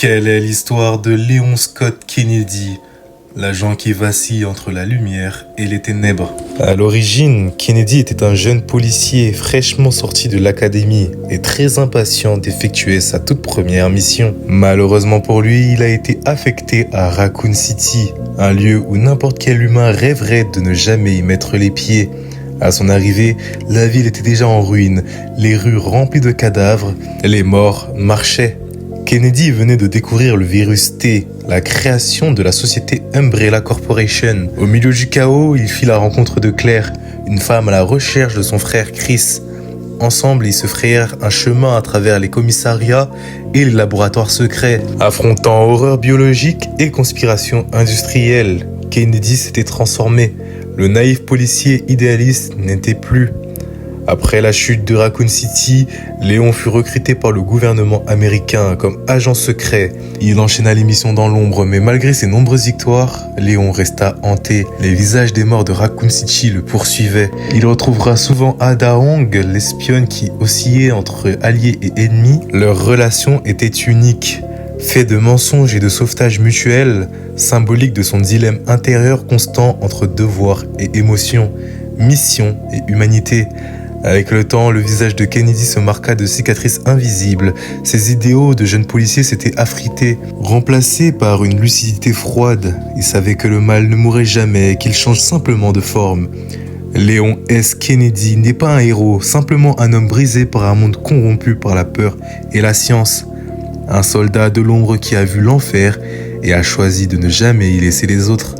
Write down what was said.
Quelle est l'histoire de Léon Scott Kennedy, l'agent qui vacille entre la lumière et les ténèbres? À l'origine, Kennedy était un jeune policier fraîchement sorti de l'académie et très impatient d'effectuer sa toute première mission. Malheureusement pour lui, il a été affecté à Raccoon City, un lieu où n'importe quel humain rêverait de ne jamais y mettre les pieds. À son arrivée, la ville était déjà en ruine, les rues remplies de cadavres, les morts marchaient. Kennedy venait de découvrir le virus T, la création de la société Umbrella Corporation. Au milieu du chaos, il fit la rencontre de Claire, une femme à la recherche de son frère Chris. Ensemble, ils se frayèrent un chemin à travers les commissariats et les laboratoires secrets. Affrontant horreur biologique et conspiration industrielle, Kennedy s'était transformé. Le naïf policier idéaliste n'était plus. Après la chute de Raccoon City, Léon fut recruté par le gouvernement américain comme agent secret. Il enchaîna les missions dans l'ombre, mais malgré ses nombreuses victoires, Léon resta hanté. Les visages des morts de Raccoon City le poursuivaient. Il retrouvera souvent Ada Hong, l'espionne qui oscillait entre alliés et ennemis. Leur relation était unique. Fait de mensonges et de sauvetage mutuel, symbolique de son dilemme intérieur constant entre devoir et émotion, mission et humanité. Avec le temps, le visage de Kennedy se marqua de cicatrices invisibles. Ses idéaux de jeune policier s'étaient affrités, remplacés par une lucidité froide. Il savait que le mal ne mourrait jamais, qu'il change simplement de forme. Léon S. Kennedy n'est pas un héros, simplement un homme brisé par un monde corrompu par la peur et la science. Un soldat de l'ombre qui a vu l'enfer et a choisi de ne jamais y laisser les autres.